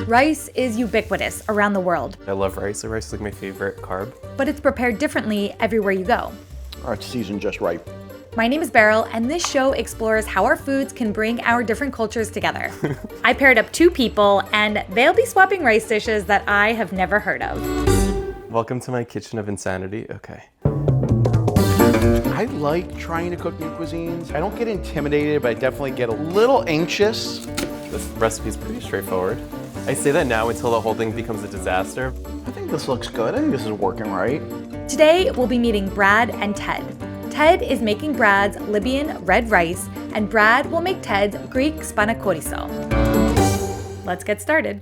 Rice is ubiquitous around the world. I love rice. Rice is like my favorite carb. But it's prepared differently everywhere you go. It's seasoned just right. My name is Beryl, and this show explores how our foods can bring our different cultures together. I paired up two people, and they'll be swapping rice dishes that I have never heard of. Welcome to my kitchen of insanity. Okay. I like trying to cook new cuisines. I don't get intimidated, but I definitely get a little anxious. This recipe is pretty straightforward. I say that now until the whole thing becomes a disaster. I think this looks good. I think this is working right. Today, we'll be meeting Brad and Ted. Ted is making Brad's Libyan red rice, and Brad will make Ted's Greek spanakorizo. Let's get started.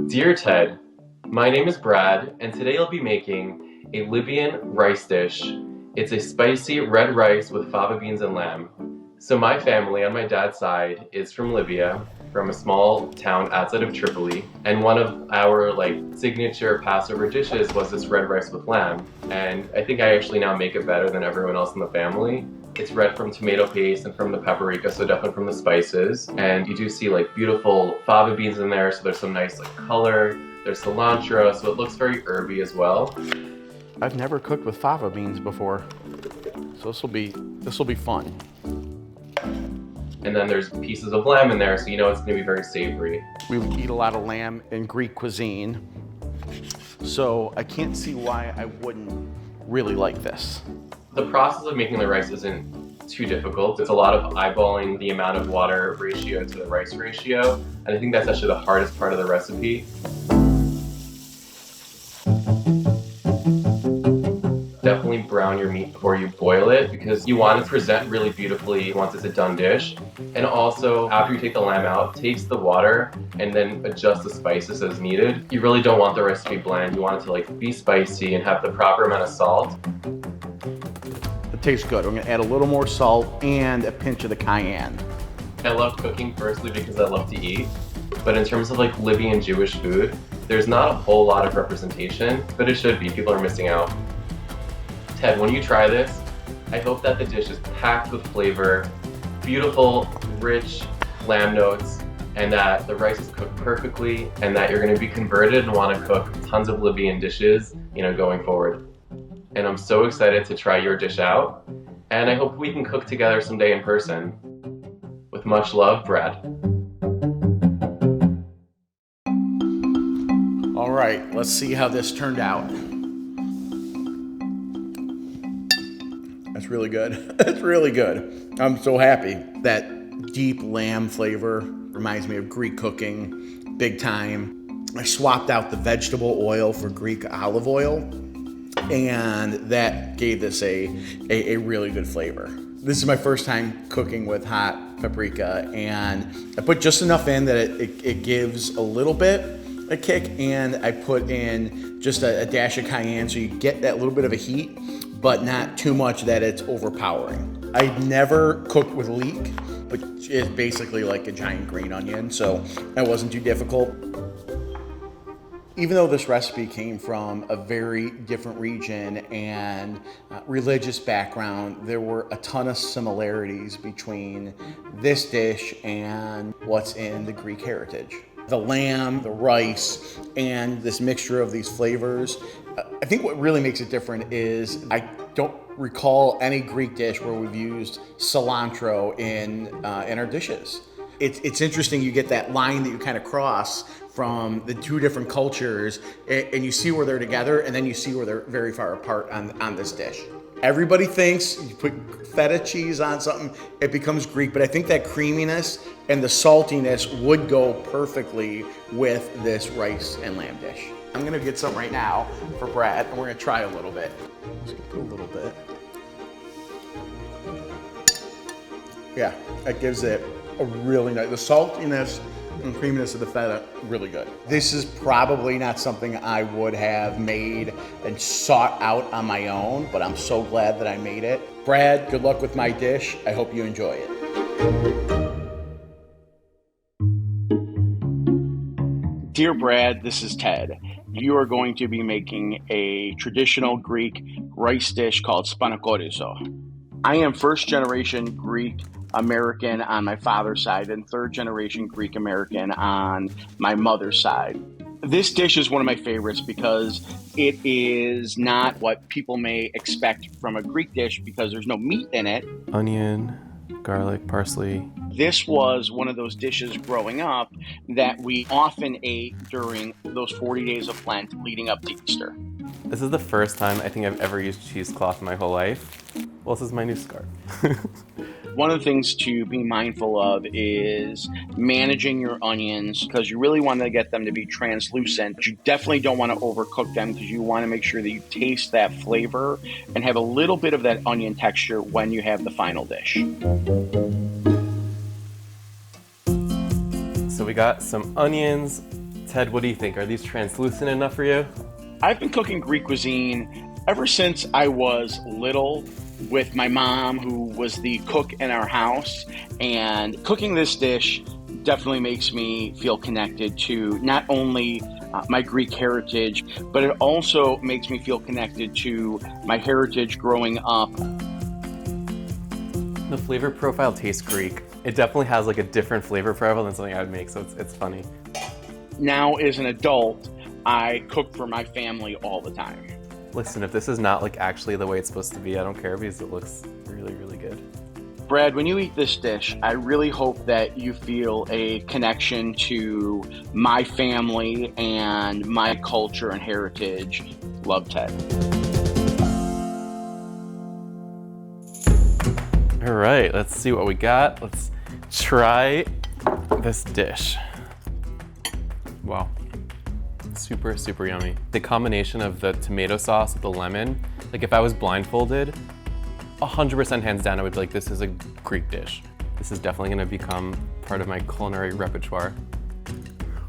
Dear Ted, my name is Brad, and today I'll be making a Libyan rice dish. It's a spicy red rice with fava beans and lamb. So my family on my dad's side is from Libya, from a small town outside of Tripoli, and one of our signature Passover dishes was this red rice with lamb. And I think I actually now make it better than everyone else in the family. It's red from tomato paste and from the paprika, so definitely from the spices. And you do see beautiful fava beans in there, so there's some nice color. There's cilantro, so it looks very herby as well. I've never cooked with fava beans before, so this will be fun. And then there's pieces of lamb in there, so you know it's gonna be very savory. We eat a lot of lamb in Greek cuisine, so I can't see why I wouldn't really like this. The process of making the rice isn't too difficult. It's a lot of eyeballing the amount of water ratio to the rice ratio, and I think that's actually the hardest part of the recipe. Definitely brown your meat before you boil it because you want it to present really beautifully once it's a done dish. And also, after you take the lamb out, taste the water and then adjust the spices as needed. You really don't want the rice to be bland. You want it to be spicy and have the proper amount of salt. It tastes good. I'm gonna add a little more salt and a pinch of the cayenne. I love cooking firstly because I love to eat. But in terms of Libyan Jewish food, there's not a whole lot of representation, but it should be. People are missing out. Ted, when you try this, I hope that the dish is packed with flavor, beautiful, rich lamb notes, and that the rice is cooked perfectly, and that you're going to be converted and want to cook tons of Libyan dishes, going forward. And I'm so excited to try your dish out, and I hope we can cook together someday in person. With much love, Brad. All right, let's see how this turned out. That's really good. That's really good. I'm so happy. That deep lamb flavor reminds me of Greek cooking, big time. I swapped out the vegetable oil for Greek olive oil, and that gave this a really good flavor. This is my first time cooking with hot paprika, and I put just enough in that it gives a little bit a kick, and I put in just a dash of cayenne so you get that little bit of a heat, but not too much that it's overpowering. I'd never cooked with leek, which is basically like a giant green onion, so that wasn't too difficult. Even though this recipe came from a very different region and religious background, there were a ton of similarities between this dish and what's in the Greek heritage. The lamb, the rice, and this mixture of these flavors. I think what really makes it different is I don't recall any Greek dish where we've used cilantro in our dishes. It's interesting, you get that line that you kind of cross from the two different cultures, and you see where they're together, and then you see where they're very far apart on this dish. Everybody thinks you put feta cheese on something, it becomes Greek, but I think that creaminess and the saltiness would go perfectly with this rice and lamb dish. I'm gonna get some right now for Brad, and we're gonna try a little bit. Just gonna put a little bit. Yeah, that gives it a really nice, the saltiness and creaminess of the feta, really good. This is probably not something I would have made and sought out on my own, but I'm so glad that I made it. Brad, good luck with my dish. I hope you enjoy it. Dear Brad, this is Ted. You are going to be making a traditional Greek rice dish called spanakorizo. I am first generation Greek American on my father's side and third generation Greek American on my mother's side. This dish is one of my favorites because it is not what people may expect from a Greek dish because there's no meat in it. Onion, garlic, parsley. This was one of those dishes growing up that we often ate during those 40 days of Lent leading up to Easter. This is the first time I think I've ever used cheesecloth in my whole life. Well, this is my new scarf. One of the things to be mindful of is managing your onions because you really want to get them to be translucent. You definitely don't want to overcook them because you want to make sure that you taste that flavor and have a little bit of that onion texture when you have the final dish. So we got some onions. Ted, what do you think? Are these translucent enough for you? I've been cooking Greek cuisine ever since I was little with my mom, who was the cook in our house. And cooking this dish definitely makes me feel connected to not only my Greek heritage, but it also makes me feel connected to my heritage growing up. The flavor profile tastes Greek. It definitely has like a different flavor profile than something I would make, so it's funny. Now, as an adult, I cook for my family all the time. Listen, if this is not like actually the way it's supposed to be, I don't care because it looks really, really good. Brad, when you eat this dish, I really hope that you feel a connection to my family and my culture and heritage. Love, Ted. All right, let's see what we got. Let's try this dish. Wow. Super, super yummy. The combination of the tomato sauce with the lemon, like if I was blindfolded, 100% hands down, I would be like, this is a Greek dish. This is definitely gonna become part of my culinary repertoire.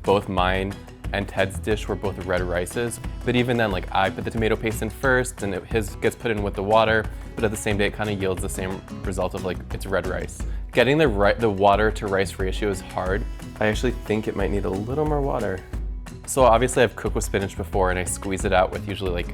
Both mine and Ted's dish were both red rices, but even then, like I put the tomato paste in first and his gets put in with the water, but at the same day, it kind of yields the same result of like, it's red rice. Getting the water to rice ratio is hard. I actually think it might need a little more water. So obviously I've cooked with spinach before and I squeeze it out with usually like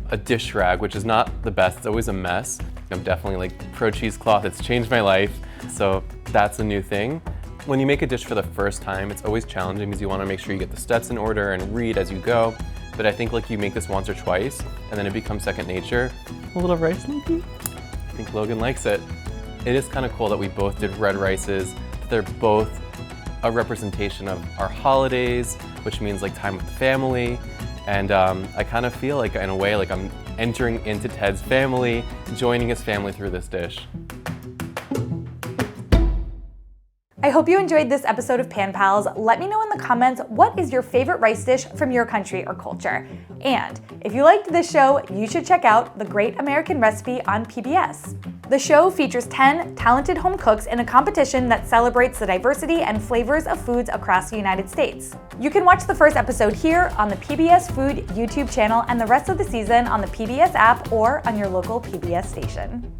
a dish rag, which is not the best, it's always a mess. I'm definitely like pro cheesecloth, it's changed my life. So that's a new thing. When you make a dish for the first time, it's always challenging because you want to make sure you get the steps in order and read as you go. But I think like you make this once or twice and then it becomes second nature. A little rice maybe? I think Logan likes it. It is kind of cool that we both did red rices. They're both a representation of our holidays, which means like time with the family. And I kind of feel like in a way like I'm entering into Ted's family, joining his family through this dish. I hope you enjoyed this episode of Pan Pals. Let me know in the comments what is your favorite rice dish from your country or culture. And if you liked this show, you should check out The Great American Recipe on PBS. The show features 10 talented home cooks in a competition that celebrates the diversity and flavors of foods across the United States. You can watch the first episode here on the PBS Food YouTube channel and the rest of the season on the PBS app or on your local PBS station.